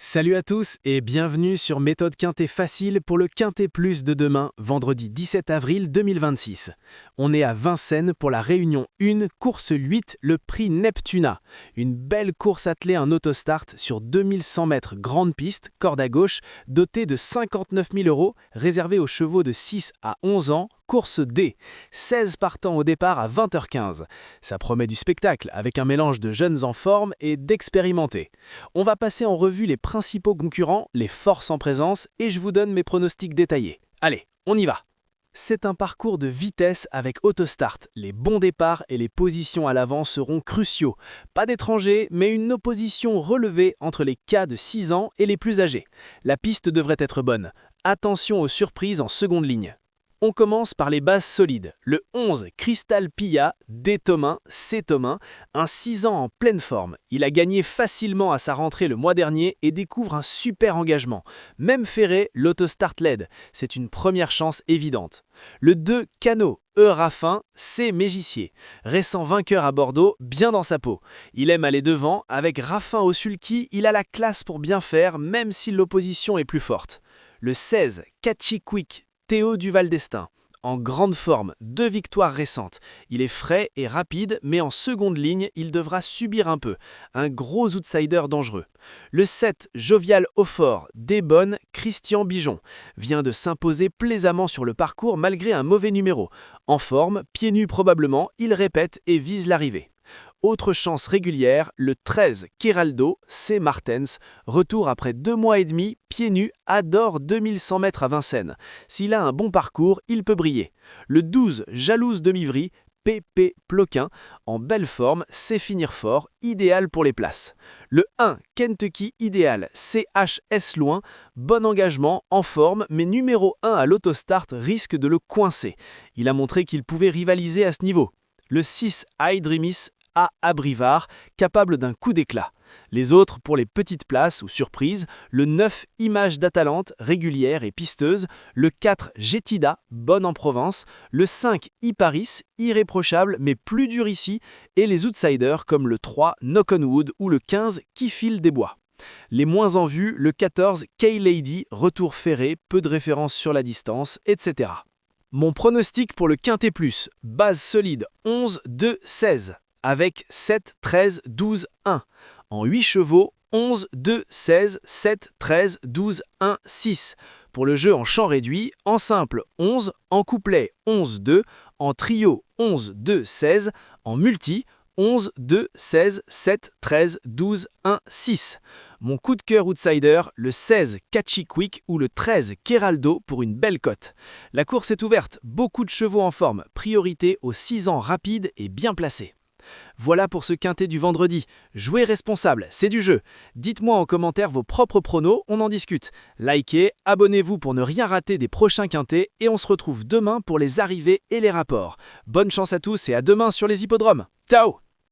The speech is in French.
Salut à tous et bienvenue sur Méthode Quintet Facile pour le Quintet Plus de demain, vendredi 17 avril 2026. On est à Vincennes pour la réunion 1, course 8, le prix Neptuna. Une belle course attelée en autostart sur 2100 mètres grande piste, corde à gauche, dotée de 59 000 €, réservée aux chevaux de 6 à 11 ans, course D. 16 partants au départ à 20h15. Ça promet du spectacle avec un mélange de jeunes en forme et d'expérimentés. On va passer en revue les principaux concurrents, les forces en présence et je vous donne mes pronostics détaillés. Allez, on y va! C'est un parcours de vitesse avec autostart. Les bons départs et les positions à l'avant seront cruciaux. Pas d'étrangers, mais une opposition relevée entre les cas de 6 ans et les plus âgés. La piste devrait être bonne. Attention aux surprises en seconde ligne. On commence par les bases solides. Le 11, Crystal Pia, D. Thomain, C. Thomain, un 6 ans en pleine forme. Il a gagné facilement à sa rentrée le mois dernier et découvre un super engagement. Même ferré, l'autostart l'aide. C'est une première chance évidente. Le 2, Cano, E. Raffin, C. Mégissier. Récent vainqueur à Bordeaux, bien dans sa peau. Il aime aller devant, avec Raffin au sulky, il a la classe pour bien faire, même si l'opposition est plus forte. Le 16, Catchy Quick, Théo Duval d'Estaing. En grande forme, 2 victoires récentes. Il est frais et rapide, mais en seconde ligne, il devra subir un peu. Un gros outsider dangereux. Le 7, Jovial Hautfort, Desbonnes, Christian Bijon. Vient de s'imposer plaisamment sur le parcours malgré un mauvais numéro. En forme, pieds nus probablement, il répète et vise l'arrivée. Autre chance régulière, le 13, Keraldo, C. Martens, retour après 2 mois et demi, pieds nus, adore 2100 mètres à Vincennes. S'il a un bon parcours, il peut briller. Le 12, Jalouse de Mivry, P.P. Ploquin, en belle forme, sait finir fort, idéal pour les places. Le 1, Kentucky Idéal, C.H.S. Loin, bon engagement, en forme, mais numéro 1 à l'autostart risque de le coincer. Il a montré qu'il pouvait rivaliser à ce niveau. Le 6, Aydrimis, A. Abrivard, capable d'un coup d'éclat. Les autres pour les petites places ou surprises, le 9, Image d'Atalante, régulière et pisteuse, le 4, Gétida, bonne en Provence, le 5, Iparis, irréprochable mais plus dur ici, et les outsiders comme le 3, Knock on Wood ou le 15, Qui file des bois. Les moins en vue, le 14, K-Lady, retour ferré, peu de références sur la distance, etc. Mon pronostic pour le Quintet Plus, base solide 11, 2, 16. Avec 7, 13, 12, 1. En 8 chevaux, 11, 2, 16, 7, 13, 12, 1, 6. Pour le jeu en champ réduit, en simple 11, en couplet 11, 2, en trio 11, 2, 16, en multi 11, 2, 16, 7, 13, 12, 1, 6. Mon coup de cœur outsider, le 16 Catchy Quick ou le 13 Keraldo pour une belle cote. La course est ouverte, beaucoup de chevaux en forme, priorité aux 6 ans rapides et bien placés. Voilà pour ce quintet du vendredi. Jouez responsable, c'est du jeu. Dites-moi en commentaire vos propres pronos, on en discute. Likez, abonnez-vous pour ne rien rater des prochains quintets et on se retrouve demain pour les arrivées et les rapports. Bonne chance à tous et à demain sur les hippodromes. Ciao!